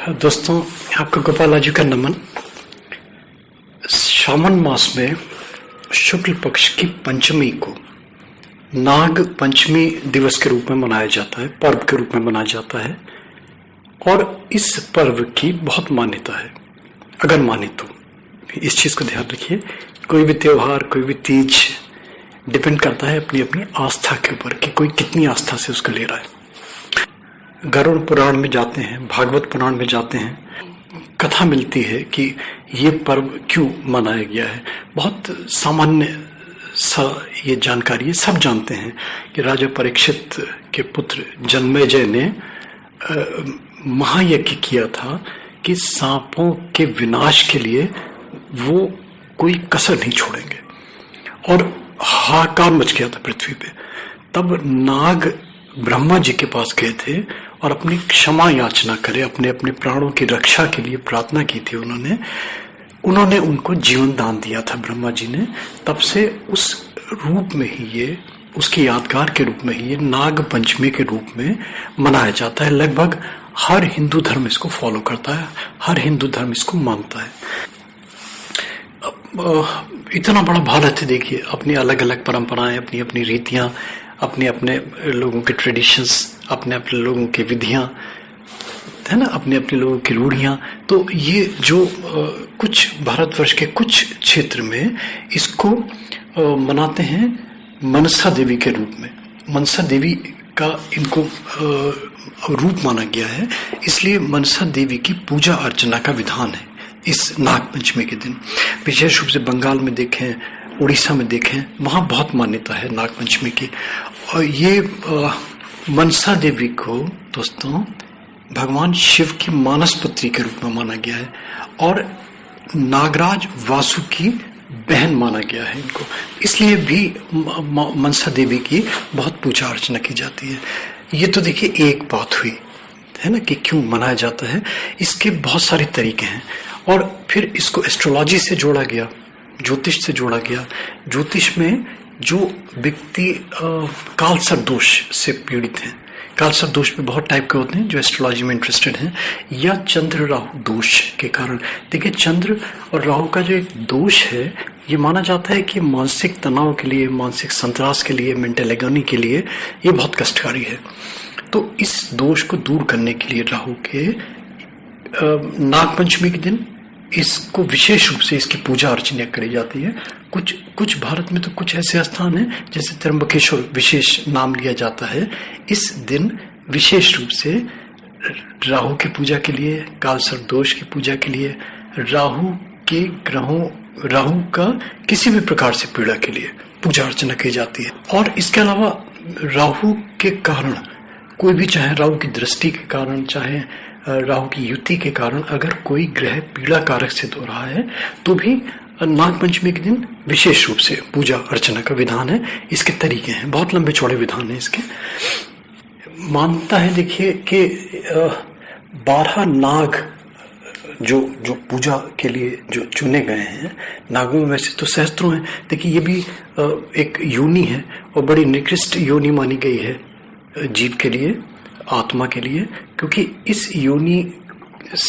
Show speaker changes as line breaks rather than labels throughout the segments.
दोस्तों, आपको गोपाल जी का नमन। श्रावण मास में शुक्ल पक्ष की पंचमी को नाग पंचमी दिवस के रूप में मनाया जाता है, पर्व के रूप में मनाया जाता है। और इस पर्व की बहुत मान्यता है। अगर माने तो इस चीज को ध्यान रखिए, कोई भी त्योहार, कोई भी तीज डिपेंड करता है अपनी अपनी आस्था के ऊपर कि कोई कितनी आस्था से उसको ले रहा है। गरुड़ पुराण में जाते हैं, भागवत पुराण में जाते हैं, कथा मिलती है कि ये पर्व क्यों मनाया गया है। बहुत सामान्य सा ये जानकारी है, सब जानते हैं कि राजा परीक्षित के पुत्र जन्मेजय ने महायज्ञ किया था कि सांपों के विनाश के लिए वो कोई कसर नहीं छोड़ेंगे। और हाहाकार मच गया था पृथ्वी पे। तब नाग ब्रह्मा जी के पास गए थे और अपनी क्षमा याचना करे, अपने अपने प्राणों की रक्षा के लिए प्रार्थना की थी। उन्होंने उनको जीवन दान दिया था ब्रह्मा जी ने। तब से उस रूप में ही ये, उसकी यादगार के रूप में ही ये नाग पंचमी के रूप में मनाया जाता है। लगभग हर हिंदू धर्म इसको फॉलो करता है, हर हिंदू धर्म इसको मानता है। इतना बड़ा भारत है, देखिए, अपनी अलग अलग परंपराएं, अपनी अपनी रीतियां, अपने अपने लोगों के ट्रेडिशंस, अपने अपने लोगों की विधियां, है ना, अपने अपने लोगों की रूढ़ियां। तो ये जो कुछ भारतवर्ष के कुछ क्षेत्र में इसको मनाते हैं मनसा देवी के रूप में। मनसा देवी का इनको रूप माना गया है, इसलिए मनसा देवी की पूजा अर्चना का विधान है इस नाग पंचमी के दिन। विशेष रूप से बंगाल में देखें, उड़ीसा में देखें, वहां बहुत मान्यता है नाग पंचमी की। और ये मनसा देवी को दोस्तों भगवान शिव की मानस पुत्री के रूप में माना गया है और नागराज वासुकी बहन माना गया है इनको। इसलिए भी मनसा देवी की बहुत पूजा अर्चना की जाती है। ये तो देखिए एक बात हुई, है ना, कि क्यों मनाया जाता है। इसके बहुत सारे तरीके हैं। और फिर इसको एस्ट्रोलॉजी से जोड़ा गया, ज्योतिष से जोड़ा गया। ज्योतिष में जो व्यक्ति कालसर्प दोष से पीड़ित हैं, कालसर्प दोष में बहुत टाइप के होते हैं जो एस्ट्रोलॉजी में इंटरेस्टेड हैं, या चंद्र राहु दोष के कारण। देखिए, चंद्र और राहु का जो एक दोष है, ये माना जाता है कि मानसिक तनाव के लिए, मानसिक संतरास के लिए, मेंटल एगोनी के लिए ये बहुत कष्टकारी है। तो इस दोष को दूर करने के लिए राहु के नागपंचमी के दिन इसको विशेष रूप से इसकी पूजा अर्चना करी जाती है। कुछ भारत में तो कुछ ऐसे स्थान हैं, जैसे त्र्यंबकेश्वर विशेष नाम लिया जाता है। इस दिन विशेष रूप से राहु की पूजा के लिए, कालसर्प दोष की पूजा के लिए, राहु का किसी भी प्रकार से पीड़ा के लिए पूजा अर्चना की जाती है। और इसके अलावा राहु के कारण कोई भी, चाहे राहु की दृष्टि के कारण, चाहे राहु की युति के कारण, अगर कोई ग्रह पीड़ा कारक सिद्ध हो रहा है तो भी नाग पंचमी के दिन विशेष रूप से पूजा अर्चना का विधान है। इसके तरीके हैं, बहुत लंबे चौड़े विधान है इसके। मानता है, देखिए, कि 12 नाग जो पूजा के लिए जो चुने गए हैं, नागों में वैसे तो सहस्त्रों हैं। देखिए, ये भी एक योनि है और बड़ी निकृष्ट योनि मानी गई है जीव के लिए, आत्मा के लिए, क्योंकि इस योनि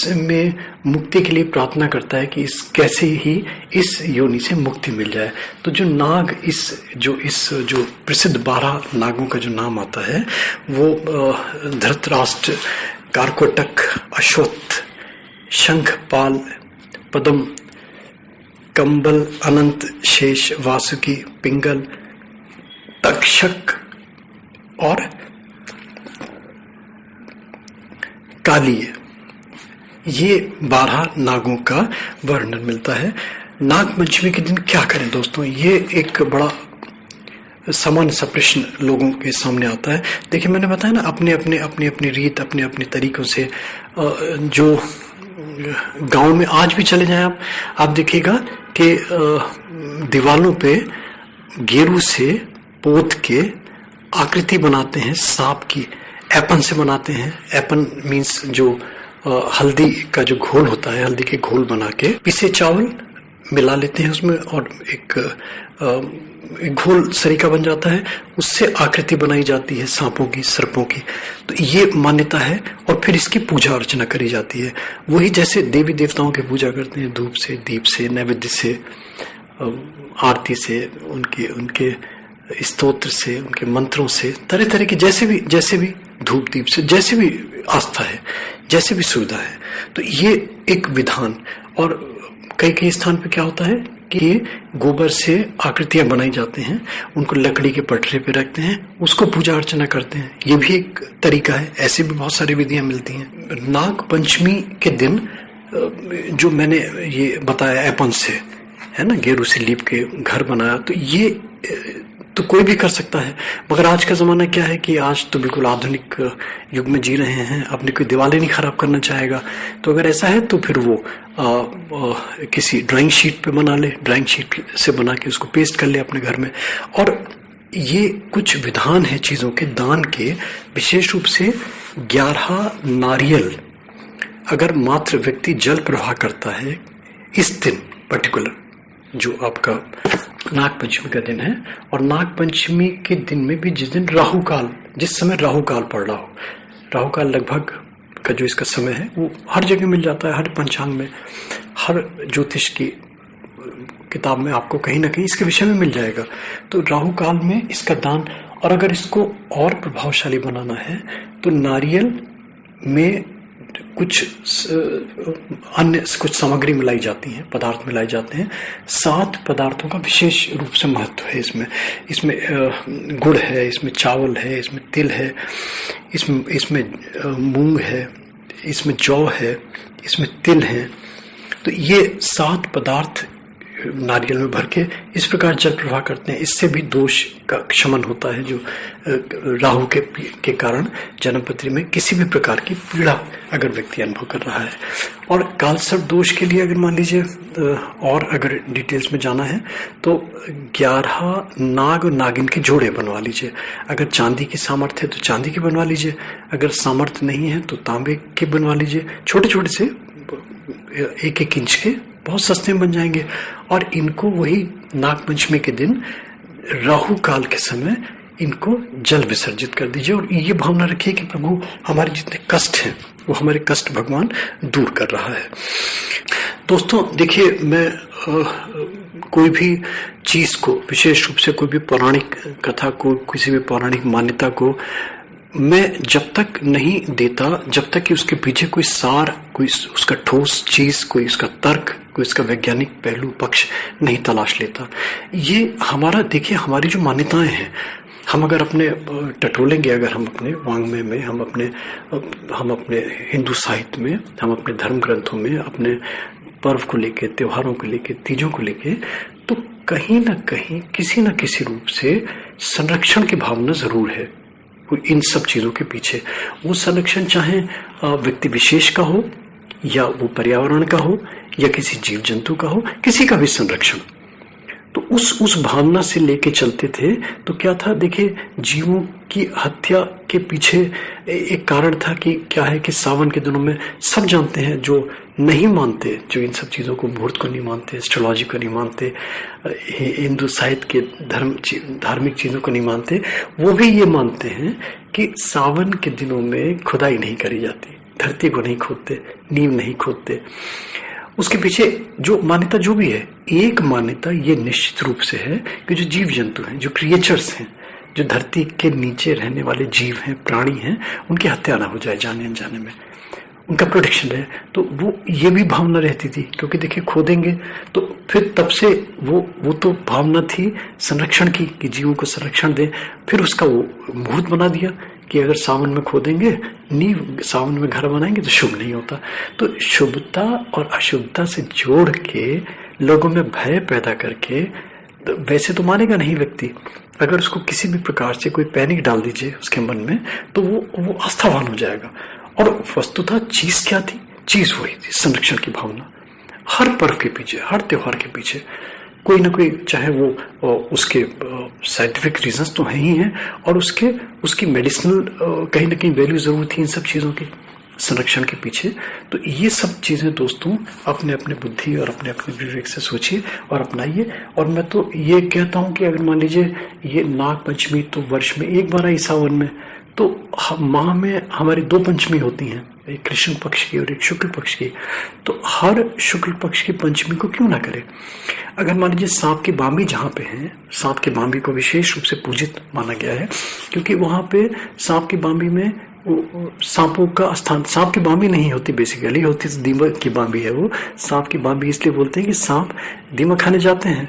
में मुक्ति के लिए प्रार्थना करता है कि कैसे ही इस योनि से मुक्ति मिल जाए। तो जो नाग, जो प्रसिद्ध 12 नागों का जो नाम आता है, वो धृतराष्ट्र, कारकोटक, अश्वत्थ, शंखपाल, पद्म, कंबल, अनंत, शेष, वासुकी, पिंगल, तक्षक और कालीय, ये 12 नागों का वर्णन मिलता है। नाग पंचमी के दिन क्या करें दोस्तों, ये एक बड़ा सामान्य सा प्रश्न लोगों के सामने आता है। देखिए, मैंने बताया ना, अपनी अपनी रीत, अपने अपने तरीकों से। जो गांव में आज भी चले जाएं आप देखिएगा कि दीवालों पे गेरू से पोत के आकृति बनाते हैं सांप की। एपन से बनाते हैं। एपन मीन्स जो हल्दी का जो घोल होता है, हल्दी के घोल बना के, पिसे चावल मिला लेते हैं उसमें और एक घोल सरीका बन जाता है, उससे आकृति बनाई जाती है सांपों की, सर्पों की। तो ये मान्यता है और फिर इसकी पूजा अर्चना करी जाती है। वही जैसे देवी देवताओं की पूजा करते हैं, धूप से, दीप से, नैवेद्य से, आरती से, उनके स्तोत्र से, उनके मंत्रों से, तरह तरह की जैसे भी धूप दीप से, जैसे भी आस्था है, जैसे भी सुविधा है। तो ये एक विधान। और कई स्थान पे क्या होता है कि गोबर से आकृतियां बनाई जाते हैं, उनको लकड़ी के पटरे पे रखते हैं, उसको पूजा अर्चना करते हैं। ये भी एक तरीका है। ऐसे भी बहुत सारी विधियां मिलती हैं। नाग पंचमी के दिन जो मैंने ये बताया एपन से, है ना, गेरू से लीप के घर बनाया, तो ये तो कोई भी कर सकता है। मगर आज का जमाना क्या है कि आज तो बिल्कुल आधुनिक युग में जी रहे हैं, अपनी कोई दीवारें नहीं खराब करना चाहेगा। तो अगर ऐसा है तो फिर वो किसी ड्राइंग शीट पे बना ले, ड्राइंग शीट से बना के उसको पेस्ट कर ले अपने घर में। और ये कुछ विधान है चीजों के दान के। विशेष रूप से 11 नारियल अगर मात्र व्यक्ति जल प्रवाह करता है इस दिन पर्टिकुलर, जो आपका नाग पंचमी का दिन है, और नाग पंचमी के दिन में भी जिस दिन राहु काल, जिस समय राहु काल पड़ रहा हो, राहु काल लगभग का जो इसका समय है वो हर जगह मिल जाता है, हर पंचांग में, हर ज्योतिष की किताब में आपको कहीं ना कहीं इसके विषय में मिल जाएगा। तो राहु काल में इसका दान, और अगर इसको और प्रभावशाली बनाना है तो नारियल में कुछ अन्य कुछ सामग्री मिलाई जाती है, पदार्थ मिलाए जाते हैं। 7 पदार्थों का विशेष रूप से महत्व है इसमें गुड़ है, इसमें चावल है, इसमें तिल है, इसमें मूंग है, इसमें जौ है, इसमें तिल है। तो ये 7 पदार्थ नारियल में भर के इस प्रकार जल प्रवाह करते हैं। इससे भी दोष का क्षमन होता है, जो राहु के कारण जन्मपत्री में किसी भी प्रकार की पीड़ा अगर व्यक्ति अनुभव कर रहा है। और कालसर्प दोष के लिए अगर मान लीजिए और अगर डिटेल्स में जाना है तो 11 नाग और नागिन के जोड़े बनवा लीजिए। अगर चांदी की सामर्थ्य है तो चांदी के बनवा लीजिए, अगर सामर्थ्य नहीं है तो तांबे के बनवा लीजिए। छोटे छोटे से 1-1 इंच के बहुत सस्ते में बन जाएंगे। और इनको वही नागपंचमी के दिन राहु काल के समय इनको जल विसर्जित कर दीजिए। और ये भावना रखिए कि प्रभु हमारे जितने कष्ट हैं वो हमारे कष्ट भगवान दूर कर रहा है। दोस्तों देखिए, मैं कोई भी चीज को, विशेष रूप से कोई भी पौराणिक कथा को, किसी भी पौराणिक मान्यता को मैं जब तक नहीं देता, जब तक कि उसके पीछे कोई सार, कोई उसका ठोस चीज, कोई उसका तर्क, कोई उसका वैज्ञानिक पहलू पक्ष नहीं तलाश लेता। ये हमारा, देखिए हमारी जो मान्यताएं हैं, हम अगर अपने टटोलेंगे, अगर हम अपने वाङ्मय में, हम अपने हिंदू साहित्य में, हम अपने धर्म ग्रंथों में, अपने पर्व को लेके, त्योहारों को लेके, तीजों को लेके, तो कहीं ना कहीं किसी न किसी रूप से संरक्षण की भावना जरूर है इन सब चीजों के पीछे। वो संरक्षण चाहे व्यक्ति विशेष का हो, या वो पर्यावरण का हो, या किसी जीव जंतु का हो, किसी का भी संरक्षण। तो उस भावना से लेके चलते थे। तो क्या था, देखिए जीवों की हत्या के पीछे एक कारण था कि क्या है कि सावन के दिनों में सब जानते हैं, जो नहीं मानते, जो इन सब चीजों को, मुहूर्त को नहीं मानते, एस्ट्रोलॉजी को नहीं मानते, हिंदू साहित्य के धार्मिक चीजों को नहीं मानते, वो भी ये मानते हैं कि सावन के दिनों में खुदाई नहीं करी जाती, धरती को नहीं खोदते, नींव नहीं खोदते। उसके पीछे जो मान्यता जो भी है, एक मान्यता ये निश्चित रूप से है कि जो जीव जंतु हैं, जो क्रिएचर्स हैं, जो धरती के नीचे रहने वाले जीव हैं, प्राणी हैं, उनकी हत्या ना हो जाए जाने अनजाने में, उनका प्रोटेक्शन रहे। तो वो ये भी भावना रहती थी, क्योंकि देखिए खोदेंगे तो फिर तब से वो तो भावना थी संरक्षण की, कि जीवों को संरक्षण दें। फिर उसका वो मुहूर्त बना दिया कि अगर सावन में खोदेंगे, नींव सावन में घर बनाएंगे तो शुभ नहीं होता। तो शुभता और अशुभता से जोड़ के लोगों में भय पैदा करके, वैसे तो मानेगा नहीं व्यक्ति, अगर उसको किसी भी प्रकार से कोई पैनिक डाल दीजिए उसके मन में, तो वो आस्थावान हो जाएगा। और वस्तुतः चीज क्या थी? चीज वही थी, संरक्षण की भावना। हर पर्व के पीछे, हर त्योहार के पीछे कोई ना कोई, चाहे वो उसके साइंटिफिक रीजंस तो हैं ही हैं, और उसकी मेडिसिनल कहीं ना कहीं वैल्यू जरूर थी इन सब चीजों की। संरक्षण के पीछे। तो ये सब चीजें दोस्तों अपने अपने बुद्धि और अपने अपने विवेक से सोचिए और अपनाइए। और मैं तो ये कहता हूं कि अगर मान लीजिए ये नाग पंचमी तो वर्ष में एक बार आई सावन में, तो माह में हमारी 2 पंचमी होती हैं, एक कृष्ण पक्ष की और एक शुक्ल पक्ष की। तो हर शुक्ल पक्ष की पंचमी को क्यों ना करें। अगर मान लीजिए सांप की बामी जहाँ पे है, सांप की बामी को विशेष रूप से पूजित माना गया है, क्योंकि वहां पे सांप की बामी में सांपों का स्थान, सांप की बामी नहीं होती बेसिकली, होती दीमक की बामी है। वो सांप की बामी इसलिए बोलते हैं कि सांप दीमक खाने जाते हैं,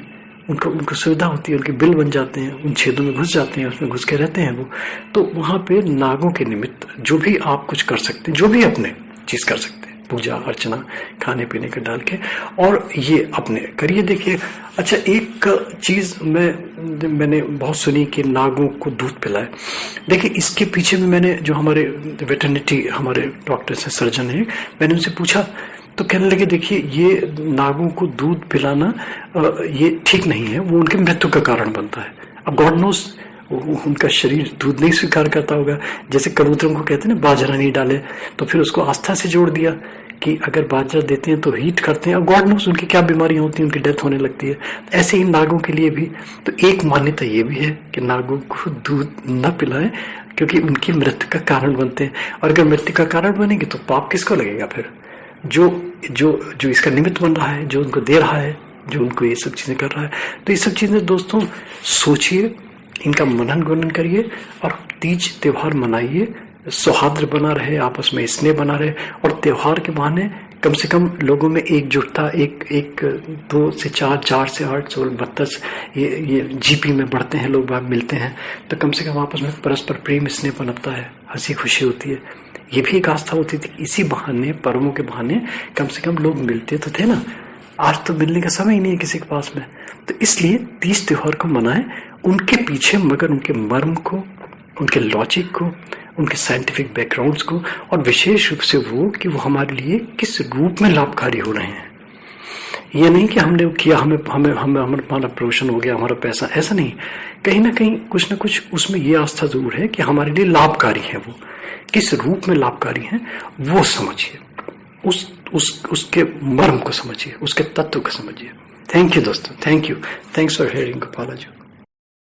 उनको सुविधा होती है, उनके बिल बन जाते हैं, उन छेदों में घुस जाते हैं, उसमें घुस के रहते हैं वो। तो वहां पे नागों के निमित्त जो भी आप कुछ कर सकते हैं, जो भी अपने चीज कर सकते हैं, पूजा अर्चना खाने पीने का डाल के, और ये अपने करिए। देखिए अच्छा, एक चीज मैंने बहुत सुनी कि नागों को दूध पिलाए। देखिए इसके पीछे में मैंने, जो हमारे वेटरनिटी हमारे डॉक्टर्स हैं, सर्जन हैं, मैंने उनसे पूछा तो कहने लगे देखिए ये नागों को दूध पिलाना ये ठीक नहीं है, वो उनके मृत्यु का कारण बनता है। अब गॉड नोस उनका शरीर दूध नहीं स्वीकार करता होगा। जैसे कबूतरों को कहते हैं ना बाजरा नहीं डाले, तो फिर उसको आस्था से जोड़ दिया कि अगर बाजरा देते हैं तो हीट करते हैं। अब गॉड नोस उनकी क्या बीमारियां होती हैं, उनकी डेथ होने लगती है। ऐसे ही नागों के लिए भी तो एक मान्यता ये भी है कि नागों को दूध न पिलाएं, क्योंकि उनकी मृत्यु का कारण बनते हैं। और अगर मृत्यु का कारण बनेंगे तो पाप किसको लगेगा फिर? जो इसका निमित्त बन रहा है, जो उनको दे रहा है, जो उनको ये सब चीजें कर रहा है। तो ये सब चीजें दोस्तों सोचिए, इनका मनन गुणन करिए और तीज त्योहार मनाइए, सौहार्द बना रहे, आपस में स्नेह बना रहे, और त्योहार के बहाने कम से कम लोगों में एकजुटता, एक 2 से 4, 4 से 8, 16, 32 ये जीपी में बढ़ते हैं, लोग बाग मिलते हैं, तो कम से कम आपस में परस्पर प्रेम स्नेह पनपता है, हंसी खुशी होती है। ये भी एक आस्था होती थी, इसी बहाने, पर्वों के बहाने कम से कम लोग मिलते तो थे ना। आज तो मिलने का समय ही नहीं है किसी के पास में। तो इसलिए तीज त्योहार को मनाएं, उनके पीछे मगर उनके मर्म को, उनके लॉजिक को, उनके साइंटिफिक बैकग्राउंड्स को, और विशेष रूप से वो कि वो हमारे लिए किस रूप में लाभकारी हो रहे हैं। ये नहीं कि हमने किया, हमारा प्रमोशन हो गया, हमारा पैसा, ऐसा नहीं। कहीं ना कहीं कुछ ना कुछ उसमें ये आस्था जरूर है कि हमारे लिए लाभकारी है। वो किस रूप में लाभकारी है वो समझिए, उसके मर्म को समझिए, उसके तत्व को समझिए। थैंक यू दोस्तों, thank you, thanks for hearing Gopala ji.